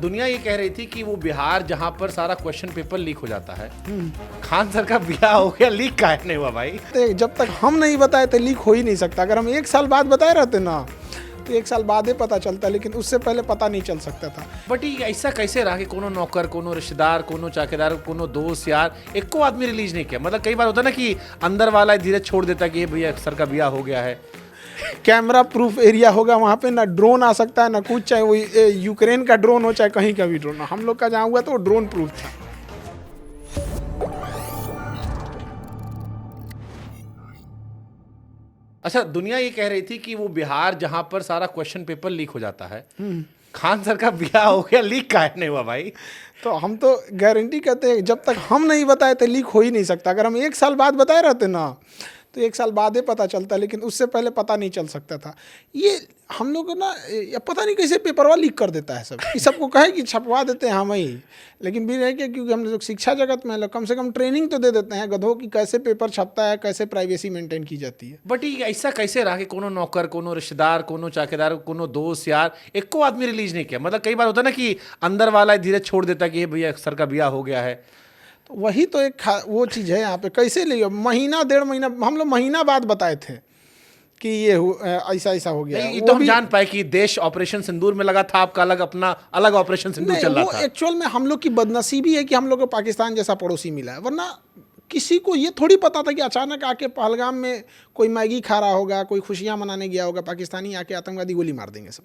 दुनिया ये कह रही थी कि वो बिहार जहां पर सारा क्वेश्चन पेपर लीक हो जाता है, खान सर का ब्याह हो गया, लीक काहे नहीं हुआ भाई? जब तक हम नहीं बताए तो लीक हो ही नहीं सकता। अगर हम एक साल बाद बताए रहते ना तो एक साल बाद ही पता चलता, लेकिन उससे पहले पता नहीं चल सकता था। बट ये ऐसा कैसे रहा कि कोनो नौकर, कोनो रिश्तेदार, कोनो चौकीदार, कोनो दोस्त यार एको आदमी रिलीज नहीं किया? मतलब कई बार होता है ना कि अंदर वाला धीरे छोड़ देता कि ये भैया सर का ब्याह हो गया है। कैमरा प्रूफ एरिया होगा वहाँ पे, ना ड्रोन आ सकता है ना कुछ, चाहे वो यूक्रेन का ड्रोन हो चाहे कहीं का भी ड्रोन हो। हम लोग का जहाँ हुआ तो वो ड्रोन प्रूफ था। अच्छा, दुनिया ये कह रही थी कि वो बिहार जहां पर सारा क्वेश्चन पेपर लीक हो जाता है, खान सर का ब्याह हो गया, लीक काहे नहीं हुआ भाई? तो हम तो गारंटी कहते हैं जब तक हम नहीं बताए तो लीक हो ही नहीं सकता। अगर हम एक साल बाद बताए रहते ना तो एक साल बाद ही पता चलता, लेकिन उससे पहले पता नहीं चल सकता था। ये हम लोग ना पता नहीं कैसे पेपरवा लीक कर देता है सब, ये सबको कहे कि छपवा देते हैं हम ही, लेकिन भी रह के क्योंकि हम लोग शिक्षा जगत में लोग कम से कम ट्रेनिंग तो दे देते हैं गधों की, कैसे पेपर छपता है, कैसे प्राइवेसी मेंटेन की जाती है। बट ये ऐसा कैसे रहा कि कोनो नौकर, कोनो रिश्तेदार, कोनो चौकीदार, कोनो दोस्त यार एको आदमी रिलीज नहीं किया? मतलब कई बार होता है ना कि अंदर वाला धीरे छोड़ देता कि ये भैया सर का ब्याह हो गया है। तो वही तो एक वो चीज़ है यहाँ पे। कैसे लियो, महीना 1.5 महीना हम लोग महीना बाद बताए थे कि ये ऐसा ऐसा हो गया। ये तो हम जान पाए कि देश ऑपरेशन सिंदूर में लगा था, आपका अलग अपना अलग ऑपरेशन सिंदूर चल रहा था। एक्चुअल में हम लोग की बदनसीबी है कि हम लोग को पाकिस्तान जैसा पड़ोसी मिला है, वरना किसी को ये थोड़ी पता था कि अचानक आके पहलगाम में कोई मैगी खा रहा होगा, कोई खुशियाँ मनाने गया होगा, पाकिस्तानी आके आतंकवादी गोली मार देंगे सब।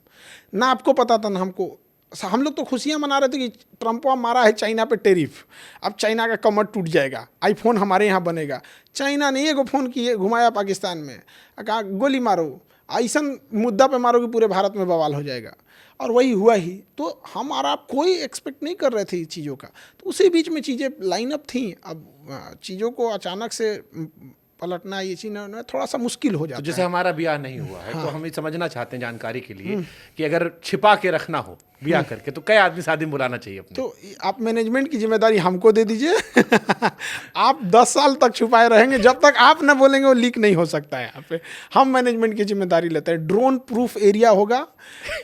ना आपको पता था ना हमको। हम लोग तो खुशियाँ मना रहे थे कि ट्रम्पवा मारा है चाइना पे टेरिफ, अब चाइना का कमर टूट जाएगा, आईफोन हमारे यहाँ बनेगा। चाइना ने एगो फ़ोन किए घुमाया पाकिस्तान में, कहा गोली मारो, ऐसा मुद्दा पे मारो कि पूरे भारत में बवाल हो जाएगा, और वही हुआ ही। तो हमारा कोई एक्सपेक्ट नहीं कर रहे थे इस चीज़ों का, तो उसी बीच में चीज़ें लाइनअप थी। अब चीज़ों को अचानक से पलटना, ये चीज़ थोड़ा सा मुश्किल हो जाता है। तो जैसे हमारा ब्याह नहीं हुआ है, तो हम ये समझना चाहते हैं जानकारी के लिए कि अगर छिपा के रखना हो ब्याह करके तो कई आदमी शादी में बुलाना चाहिए अपने? तो आप मैनेजमेंट की जिम्मेदारी हमको दे दीजिए। आप 10 साल तक छुपाए रहेंगे, जब तक आप ना बोलेंगे वो लीक नहीं हो सकता है। यहाँ पे हम मैनेजमेंट की जिम्मेदारी लेते हैं। ड्रोन प्रूफ एरिया होगा,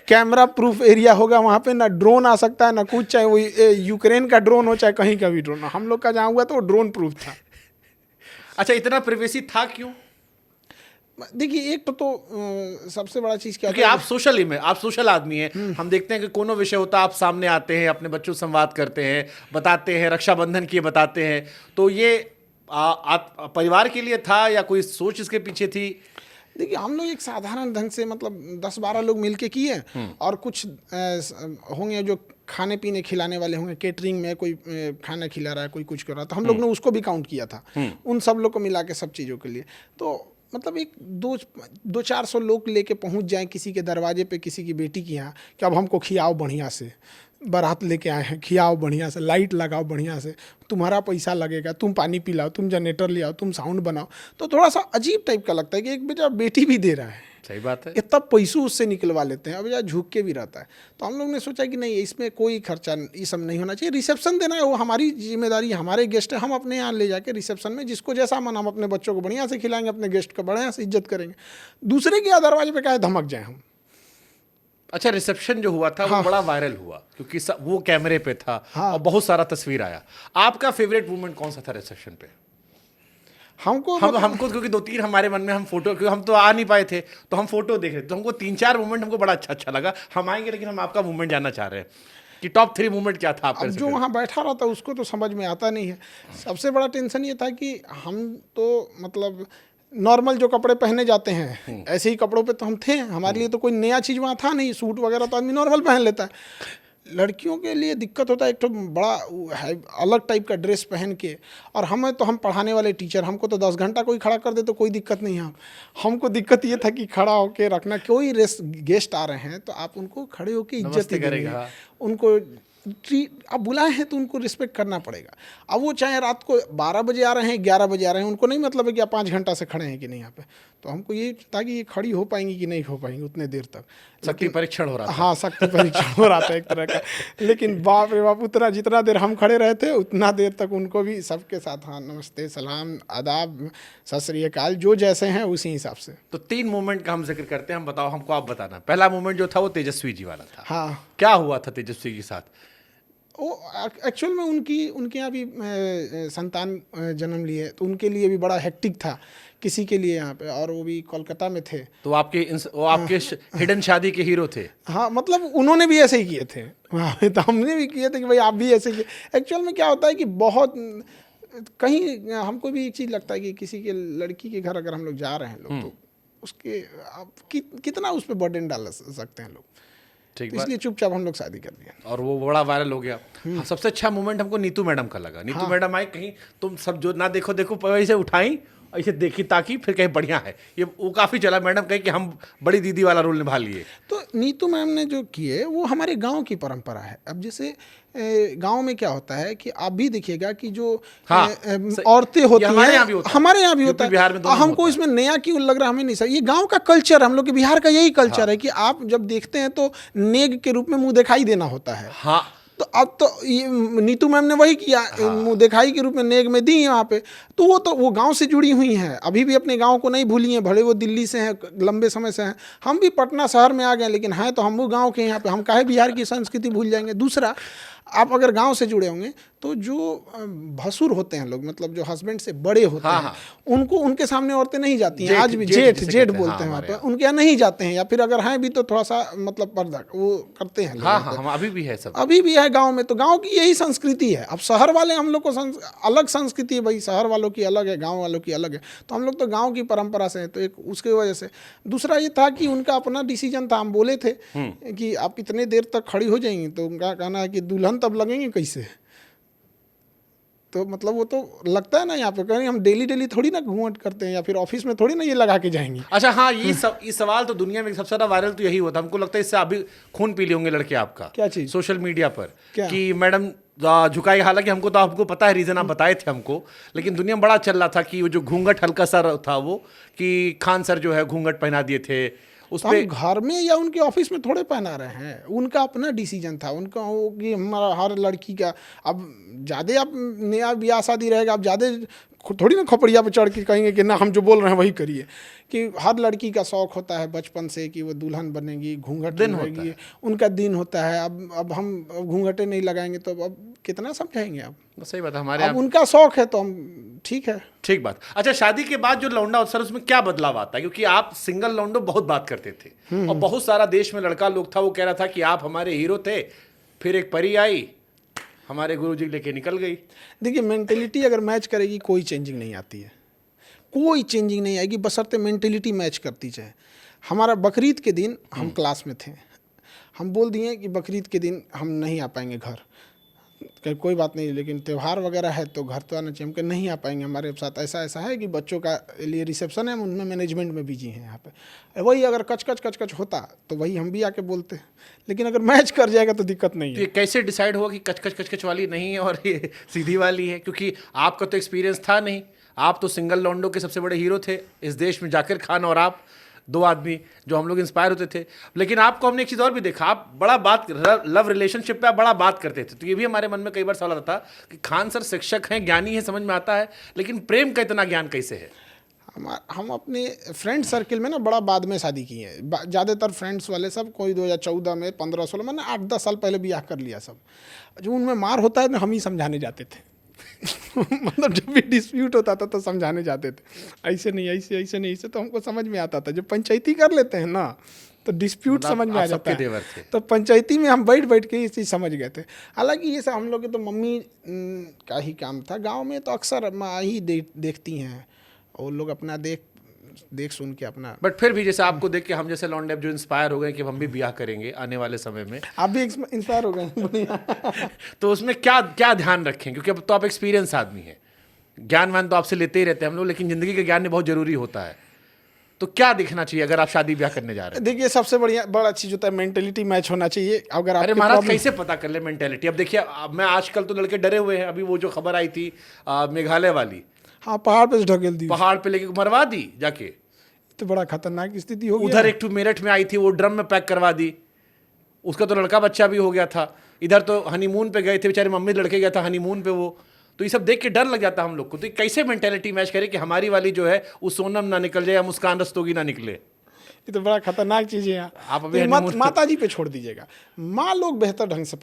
कैमरा प्रूफ एरिया होगा वहाँ पे, ना ड्रोन आ सकता है ना कुछ, चाहे वो यूक्रेन का ड्रोन हो चाहे कहीं का भी ड्रोन हो। हम लोग का जहाँ हुआ तो वो ड्रोन प्रूफ था। अच्छा, इतना प्राइवेसी था क्यों? देखिए, एक तो सबसे बड़ा चीज़ क्या, क्योंकि आप आप सोशल आदमी हैं। हम देखते हैं कि कोनो विषय होता आप सामने आते हैं, अपने बच्चों से संवाद करते हैं, बताते हैं, रक्षाबंधन की बताते हैं। तो ये परिवार के लिए था या कोई सोच इसके पीछे थी? देखिए, हम लोग एक साधारण ढंग से मतलब 10-12 लोग मिलके किए, और कुछ होंगे जो खाने पीने खिलाने वाले होंगे, केटरिंग में कोई खाना खिला रहा है, कोई कुछ कर रहा है, तो हम लोग ने उसको भी काउंट किया था। उन सब लोग को मिला के सब चीज़ों के लिए तो मतलब एक 200-400 लोग लेके पहुंच जाएं किसी के दरवाजे पे, किसी की बेटी के यहाँ, कि अब हमको खियाओ बढ़िया से, बारात लेके आए हैं, खियाओ बढ़िया से, लाइट लगाओ बढ़िया से, तुम्हारा पैसा लगेगा, तुम पानी पिलाओ, तुम जनरेटर ले आओ, तुम साउंड बनाओ। तो थोड़ा सा अजीब टाइप का लगता है कि एक बेटा बेटी भी दे रहा है। सही बात है। इतना पैसों उससे निकलवा लेते हैं, अब यार झुक के भी रहता है। तो हम लोग ने सोचा कि नहीं, इसमें कोई खर्चा ये सब नहीं होना चाहिए। रिसेप्शन देना है वो हमारी जिम्मेदारी, हमारे गेस्ट है, हम अपने यहाँ ले जाके रिसेप्शन में जिसको जैसा मन, हम अपने बच्चों को बढ़िया से खिलाएंगे, अपने गेस्ट को बढ़िया से इज्जत करेंगे। दूसरे के दरवाजे पे क्या धमक जाए हम। अच्छा, रिसेप्शन जो हुआ था वो बड़ा वायरल हुआ क्योंकि वो कैमरे पे था और बहुत सारा तस्वीर आया। आपका फेवरेट मोमेंट कौन सा था रिसेप्शन पे? हमको क्योंकि 2-3 हमारे मन में, हम फोटो, क्योंकि हम तो आ नहीं पाए थे तो हम फोटो देख रहे थे, तो हमको 3-4 मोमेंट हमको बड़ा अच्छा लगा। हम आएंगे, लेकिन हम आपका मोमेंट जानना चाह रहे हैं कि टॉप 3 मोमेंट क्या था आपका? जो वहाँ बैठा रहता उसको तो समझ में आता नहीं है। सबसे बड़ा टेंशन ये था कि हम तो मतलब नॉर्मल जो कपड़े पहने जाते हैं ऐसे ही कपड़ों पे तो हम थे, हमारे लिए तो कोई नया चीज़ वहाँ था नहीं। सूट वगैरह तो आदमी नॉर्मल पहन लेता है। लड़कियों के लिए दिक्कत होता है, एक तो बड़ा है अलग टाइप का ड्रेस पहन के, और हमें तो, हम पढ़ाने वाले टीचर, हमको तो 10 घंटा कोई खड़ा कर दे तो कोई दिक्कत नहीं है। हमको दिक्कत ये था कि खड़ा होके रखना, कोई गेस्ट आ रहे हैं तो आप उनको खड़े होके इज्जत करेंगे, उनको आप बुलाए हैं तो उनको रिस्पेक्ट करना पड़ेगा। अब वो चाहे रात को 12 बजे आ रहे हैं, 11 बजे आ रहे हैं, उनको नहीं मतलब है कि आप 5 घंटा से खड़े हैं कि नहीं यहाँ पे। तो हमको ये था कि ये खड़ी हो पाएंगी कि नहीं हो पाएंगी उतने देर तक। शक्ति परीक्षण हो रहा था। हाँ, शक्ति परीक्षण हो रहा था एक तरह का। लेकिन बाप रे बाप, उतना जितना देर हम खड़े रहे थे उतना देर तक उनको भी सबके साथ हाँ नमस्ते, सलाम, आदाब, सत श्री अकाल, जो जैसे हैं उसी हिसाब से। तो 3 मोमेंट का हम जिक्र करते हैं, हम बताओ, हमको आप बताना। पहला मोमेंट जो था वो तेजस्वी जी वाला था। हाँ, क्या हुआ था तेजस्वी के साथ? वो एक्चुअल में उनके यहाँ भी संतान जन्म लिए, तो उनके लिए भी बड़ा हेक्टिक था किसी के लिए यहाँ पे, और वो भी कोलकाता में थे। तो वो आपके हिडन शादी के हीरो थे। हाँ, मतलब उन्होंने भी ऐसे ही किए थे। हाँ, तो हमने भी किए थे कि भाई आप भी ऐसे किए। एक्चुअल में क्या होता है कि बहुत कहीं हमको भी एक चीज़ लगता है कि किसी के लड़की के घर अगर हम लोग जा रहे हैं लोग, तो उसके आप कितना उस पर बर्डन डाल सकते हैं लोग। ठीक तो इसलिए चुपचाप हम लोग शादी कर दिया और वो बड़ा वायरल हो गया। हाँ, सबसे अच्छा मोमेंट हमको नीतू मैडम का लगा। नीतू मैडम आई, कहीं तुम सब जो ना देखो ऐसे उठाई, ऐसे देखी ताकि फिर कहीं बढ़िया है, ये वो काफ़ी चला। मैडम कहीं कि हम बड़ी दीदी वाला रोल निभा लिए। तो नीतू मैम ने जो किए वो हमारे गांव की परंपरा है। अब जैसे गांव में क्या होता है कि आप भी देखिएगा कि जो औरतें होती हैं, हमारे यहाँ भी होता है, बिहार में हमको इसमें नया क्यों लग रहा, हमें नहीं सर, ये गांव का कल्चर, हम लोग के बिहार का यही कल्चर है कि आप जब देखते हैं तो नेग के रूप में मुंह दिखाई देना होता है। हाँ, तो अब तो ये नीतू मैम ने वही किया, मुंह दिखाई के रूप में नेग में दी वहाँ पे। तो वो गांव से जुड़ी हुई हैं, अभी भी अपने गांव को नहीं भूली हैं, भले वो दिल्ली से हैं, लंबे समय से हैं। हम भी पटना शहर में आ गए, लेकिन हैं तो हम वो गांव के यहाँ पे, हम काहे बिहार की संस्कृति भूल जाएंगे। दूसरा, आप अगर गांव से जुड़े होंगे तो जो भसुर होते हैं लोग, मतलब जो हस्बैंड से बड़े होते हैं, उनको उनके सामने औरतें नहीं जाती हैं। आज भी जेठ बोलते हैं वहाँ पे, उनके यहाँ नहीं जाते हैं, या फिर अगर हैं भी तो थोड़ा सा मतलब पर्दा वो करते हैं। हाँ, हम अभी भी है, सब अभी भी है गांव में। तो गांव की यही संस्कृति है। अब शहर वाले हम लोग को अलग संस्कृति है भाई, शहर वालों की अलग है, गांव वालों की अलग है। तो हम लोग तो गांव की परंपरा से हैं, तो एक उसके वजह से। दूसरा ये था कि उनका अपना डिसीजन था। हम बोले थे कि आप कितने देर तक खड़ी हो जाएंगी, तो उनका कहना है कि दुल्हन तब लगेंगे कैसे। तो मतलब वो तो लगता है ना, यहाँ पे कहीं हम डेली थोड़ी ना घूंघट करते हैं, या फिर ऑफिस में थोड़ी ना ये लगा के जाएंगे। अच्छा, हाँ, ये सवाल तो दुनिया में सबसे ज्यादा वायरल तो यही होता है। हमको लगता है इससे अभी खून पी लिए होंगे लड़के आपका। क्या चीज? सोशल मीडिया पर क्या? कि मैडम झुकाई। हालांकि हमको पता है, रीजन आप बताए थे हमको, लेकिन दुनिया में बड़ा चल रहा था कि वो जो घूंघट हल्का सा था, वो कि खान सर जो है घूंघट पहना दिए थे उस तो हम घर में या उनके ऑफिस में थोड़े पहना रहे हैं। उनका अपना डिसीजन था, उनका वो कि हमारा हर लड़की का। अब ज़्यादा आप नया ब्याह शादी रहेगा, अब ज़्यादा थोड़ी ना खोपड़िया पे चढ़ के कहेंगे कि ना हम जो बोल रहे हैं वही करिए। कि हर लड़की का शौक होता है बचपन से कि वो दुल्हन बनेगी, घूंघट रहेगी, उनका दिन होता है। अब हम घूंघटें नहीं लगाएंगे तो अब कितना समझाएंगे आप। सही बात है, हमारे अब उनका शौक है तो हम ठीक है। ठीक बात। अच्छा, शादी के बाद जो लौंडा अवसर, उसमें क्या बदलाव आता है? क्योंकि आप सिंगल लौंडो बहुत बात करते थे, और बहुत सारा देश में लड़का लोग था वो कह रहा था कि आप हमारे हीरो थे, फिर एक परी आई हमारे गुरुजी लेके निकल गई। देखिए, मेंटेलिटी अगर मैच करेगी कोई चेंजिंग नहीं आती है, कोई चेंजिंग नहीं आएगी, बशर्ते मेंटेलिटी मैच करती जाए। हमारा बकरीद के दिन हम क्लास में थे, हम बोल दिए कि बकरीद के दिन हम नहीं आ पाएंगे घर, कोई बात नहीं, लेकिन त्यौहार वगैरह है तो घर तो आना चाहिए। हम कह नहीं आ पाएंगे, हमारे साथ ऐसा है कि बच्चों का लिए रिसेप्शन है, हम उनमें मैनेजमेंट में बिजी हैं यहाँ पे। वही अगर कच होता तो वही हम भी आके बोलते, लेकिन अगर मैच कर जाएगा तो दिक्कत नहीं है। तो ये कैसे डिसाइड हुआ कि कच वाली नहीं है और ये सीधी वाली है? क्योंकि आपका तो एक्सपीरियंस था नहीं, आप तो सिंगल लॉन्डो के सबसे बड़े हीरो थे इस देश में, जाकिर खान और आप, 2 आदमी जो हम लोग इंस्पायर होते थे। लेकिन आपको हमने एक चीज़ और भी देखा, आप बड़ा बात लव रिलेशनशिप पे आप बड़ा बात करते थे। तो ये भी हमारे मन में कई बार सवाल आता था कि खान सर शिक्षक हैं, ज्ञानी है, समझ में आता है, लेकिन प्रेम का इतना ज्ञान कैसे है? हम अपने फ्रेंड सर्किल में ना बड़ा बाद में शादी की है। ज़्यादातर फ्रेंड्स वाले सब कोई 2014 में 15-16 मैंने 8-10 साल पहले ब्याह कर लिया सब। जो उनमें मार होता है ना, हम ही समझाने जाते थे मतलब जब भी डिस्प्यूट होता था तो समझाने जाते थे, ऐसे नहीं, ऐसे नहीं, ऐसे। तो हमको समझ में आता था, जब पंचायती कर लेते हैं ना तो डिस्प्यूट समझ में आ जाता है। तो पंचायती में हम बैठ के ये चीज़ समझ गए थे। हालांकि ये सब हम लोग के तो मम्मी का ही काम था। गांव में तो अक्सर माँ ही देखती हैं, और लोग अपना देख सुन के अपना। बट फिर भी जैसे आपको देख के हम जैसे लॉन्डे जो इंस्पायर हो गए कि हम भी ब्याह करेंगे आने वाले समय में, आप भी इंस्पायर हो गए तो उसमें क्या ध्यान रखें? क्योंकि अब तो आप एक्सपीरियंस आदमी हैं, ज्ञान तो आपसे लेते ही रहते हैं हम लोग, लेकिन जिंदगी का ज्ञान बहुत जरूरी होता है। तो क्या दिखना चाहिए अगर आप शादी ब्याह करने जा रहे हैं? देखिए, सबसे बड़ा चीज होता है मेंटेलिटी मैच होना चाहिए। अगर अरे महाराज, कैसे पता कर ले मेंटेलिटी? अब देखिए, मैं आजकल तो लड़के डरे हुए हैं। अभी वो जो खबर आई थी मेघालय वाली, हाँ, पहाड़ पे ढकेल दी, पहाड़ पे लेके मरवा दी जाके। तो बड़ा खतरनाक स्थिति हो गया। उधर एक मेरठ में आई थी, वो ड्रम में पैक करवा दी, उसका तो लड़का बच्चा भी हो गया था। इधर तो हनीमून पे गए थे बेचारे, मम्मी लड़के गया था हनीमून पे वो। तो ये सब देख के डर लग जाता हम लोग को। तो कैसे मेंटेलिटी मैच करे कि हमारी वाली जो है वो सोनम ना निकल जाए या मुस्कान रस्तोगी ना निकले। ये तो बड़ा खतरनाक चीज़ है। आप अभी तो माता जी पे छोड़ दीजिएगा। माँ लोग बेहतर ढंग से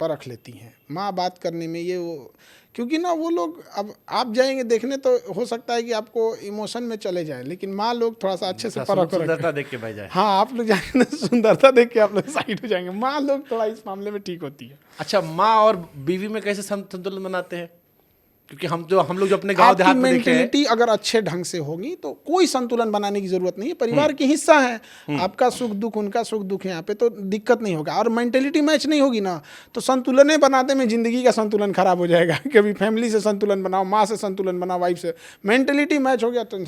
परख लेती हैं, माँ बात करने में ये वो, क्योंकि ना वो लोग, अब आप जाएंगे देखने तो हो सकता है कि आपको इमोशन में चले जाएं, लेकिन माँ लोग थोड़ा सा अच्छे से परख सुंदरता देख के भाई जाए। हाँ, आप लोग जाएंगे ना, सुंदरता देख के आप लोग साइड हो जाएंगे। माँ लोग थोड़ा इस मामले में ठीक होती है। अच्छा, माँ और बीवी में कैसे संतुलन बनाते हैं? क्योंकि हम लोग जो अपने गांव देहात में देखे हैं, मेंटेलिटी अगर अच्छे ढंग से होगी तो कोई संतुलन बनाने की जरूरत नहीं है। परिवार के हिस्सा है, आपका सुख दुख उनका सुख दुख है, यहाँ पे तो दिक्कत नहीं होगा। और मेंटेलिटी मैच नहीं होगी ना तो संतुलन बनाते में जिंदगी का संतुलन खराब हो जाएगा। कभी फैमिली से संतुलन बनाओ, माँ से संतुलन बनाओ, वाइफ से, मेंटेलिटी मैच हो गया टेंशन